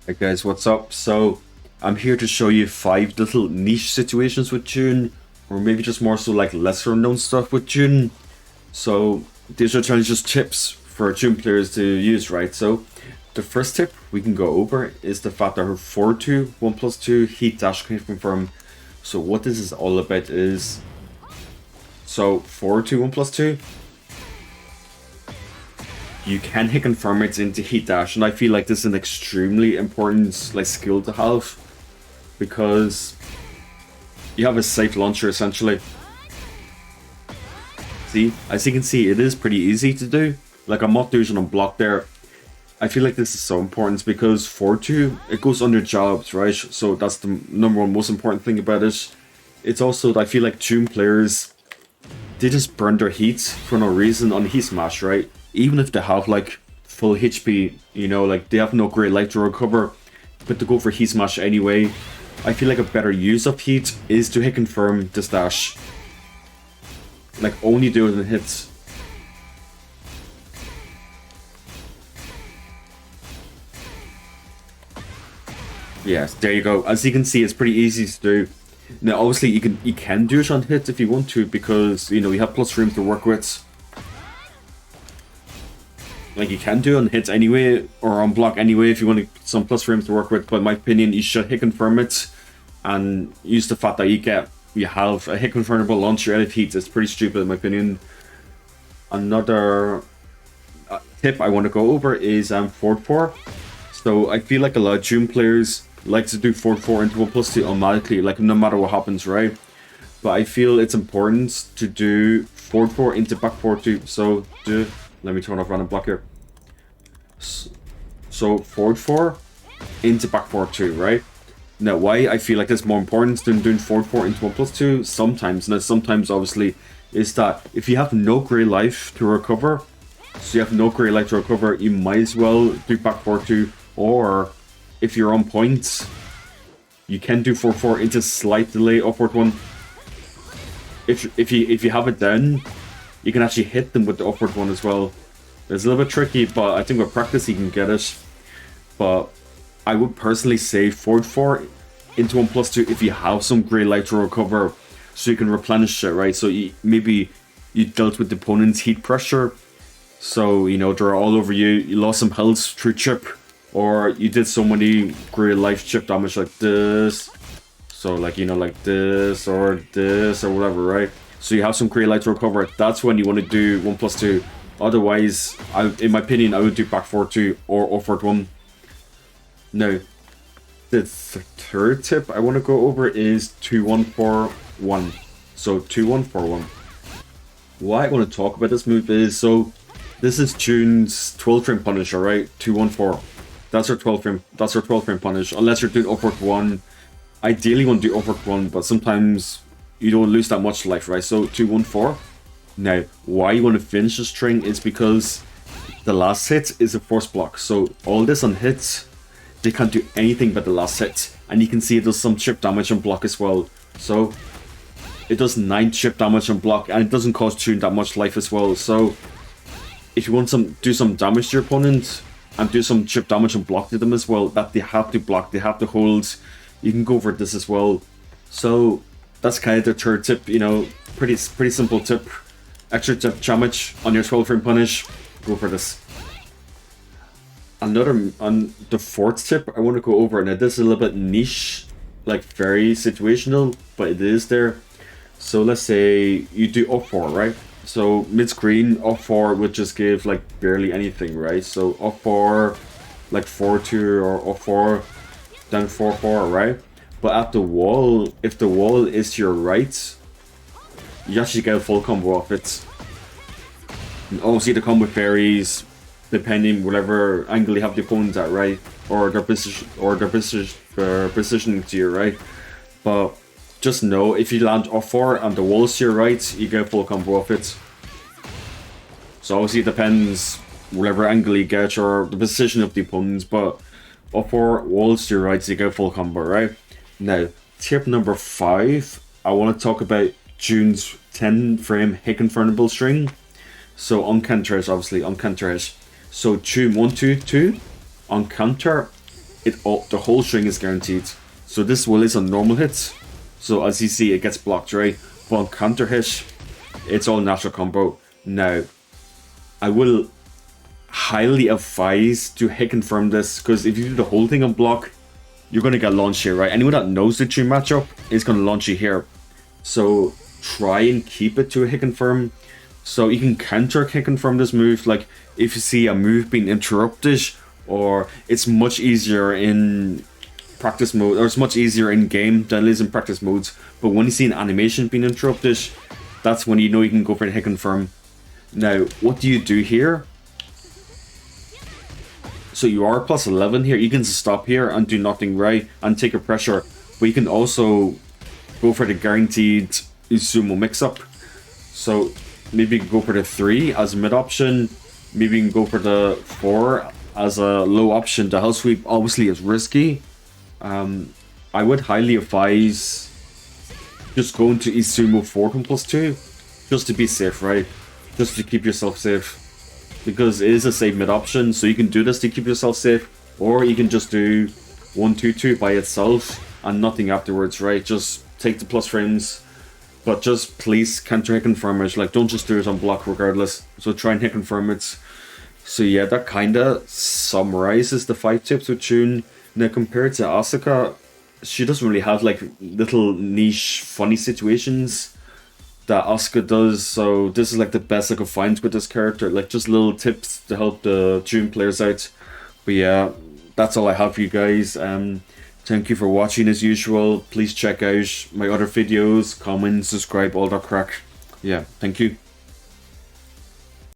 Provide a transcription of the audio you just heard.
Hey guys, what's up? So, I'm here to show you 5 little niche situations with June, or maybe just more so like lesser known stuff with June. So, these are kind of just tips for June players to use, right? So, the first tip we can go over is the fact that her 4-2, 1+2 Heat dash can confirm. So, what this is all about is, so 4-2, 1+2, you can hit confirm it into Heat dash, and I feel like this is an extremely important like skill to have because you have a safe launcher essentially. See, as you can see, it is pretty easy to do. Like I'm not doing it on block there. I feel like this is so important because 4-2, it goes under jobs, right? So that's the number one most important thing about it. It's also, I feel like June players, they just burn their heat for no reason on Heat Smash, right? Even if they have like full HP, you know, like they have no great life to recover, but to go for Heat Smash anyway. I feel like a better use of Heat is to hit confirm this dash. Like only do it in hits. Yes, there you go. As you can see, it's pretty easy to do. Now, obviously, you can do it on hits if you want to because you know you have plus room to work with. Like you can do it on hits anyway or on block anyway if you want some plus frames to work with. But in my opinion, you should hit confirm it and use the fact that you have a hit confirmable launcher out of heat. It's pretty stupid in my opinion. Another tip I want to go over is 4-4. So I feel like a lot of June players like to do 4-4 into 1+2 automatically, like no matter what happens, right? But I feel it's important to do 4-4 into back 4-2. So let me turn off random block here. So forward 4 into back 4-2, right? Now why I feel like that's more important than doing forward 4 into 1+2 sometimes, and sometimes obviously, is that if you have no grey life to recover, you might as well do back 4-2, or if you're on point, you can do 4-4 into slight delay upward 1. If you have it down, you can actually hit them with the upward 1 as well. It's a little bit tricky, but I think with practice you can get it. But I would personally say forward 4 into 1+2 if you have some grey life to recover, so you can replenish it, right? So maybe you dealt with the opponent's heat pressure, so you know they're all over you. You lost some health through chip, or you did so many grey life chip damage like this. So like you know like this or whatever, right? So you have some grey light to recover. That's when you want to do 1+2. Otherwise, in my opinion, I would do back 4-2 or upward 1. Now, the third tip I want to go over is 2-1-4-1. So 2-1-4-1. Why I want to talk about this move is, so this is June's 12 frame punish, alright? 2-1-4. That's her 12 frame. That's her 12 frame punish. Unless you're doing upward 1. Ideally, you want to do upward 1, but sometimes you don't lose that much life, right? So 2-1-4. Now, why you want to finish the string is because the last hit is a force block. So all this on hits, they can't do anything but the last hit. And you can see it does some chip damage on block as well. So it does 9 chip damage on block, and it doesn't cost June that much life as well. So if you want do some damage to your opponent and do some chip damage and block to them as well, that they have to block, they have to hold, you can go for this as well. So that's kind of the third tip, you know, pretty simple tip. Extra chip damage on your 12 frame punish, go for this. Another, on the fourth tip I want to go over, now this is a little bit niche, like very situational, but it is there. So let's say you do up 4, right? So mid-screen, up 4 would just give like barely anything, right? So up 4, like 4-2 or up 4, then 4-4, right? But at the wall, if the wall is to your right, you actually get a full combo off it. And obviously the combo varies depending whatever angle you have the opponent at, right? Or their position, positioning to you, right? But just know if you land off 4 and the wall is to your right, you get a full combo off it. So obviously it depends whatever angle you get or the position of the opponents, but off 4 walls to your right, so you get a full combo, right? Now, tip number 5, I want to talk about June's 10 frame Hitconfirm string. So on counter, obviously on counter. So June 1-2-2 on counter, the whole string is guaranteed. So this will is on normal hits. So as you see, it gets blocked, right? But on counter hit, it's all natural combo. Now, I will highly advise to hit confirm this, because if you do the whole thing on block, you're going to get launched here, right? Anyone that knows the tune matchup is going to launch you here. So try and keep it to a hit confirm. So you can counter hit confirm this move. Like if you see a move being interrupted, or it's much easier in practice mode, or it's much easier in game than it is in practice modes. But when you see an animation being interrupted, that's when you know you can go for a hit confirm. Now, what do you do here? So you are plus 11 here. You can stop here and do nothing, right? And take a pressure. But you can also go for the guaranteed Izumo mix-up. So maybe you can go for the 3 as a mid option. Maybe you can go for the 4 as a low option. The hell sweep obviously is risky. I would highly advise just going to Izumo 4 plus 2. Just to be safe, right? Just to keep yourself safe. Because it is a safe mid option, so you can do this to keep yourself safe, or you can just do 1-2-2 by itself and nothing afterwards, right? Just take the plus frames, but just please counter hit confirm it. Like, don't just do it on block regardless. So try and hit confirm it. So yeah, that kinda summarizes the 5 tips with June. Now compared to Asuka, she doesn't really have like little niche funny situations that Asuka does, so this is like the best I could find with this character, like just little tips to help the June players out. But yeah, that's all I have for you guys. Thank you for watching as usual. Please check out my other videos, comment, subscribe, all that crack. Yeah, thank you.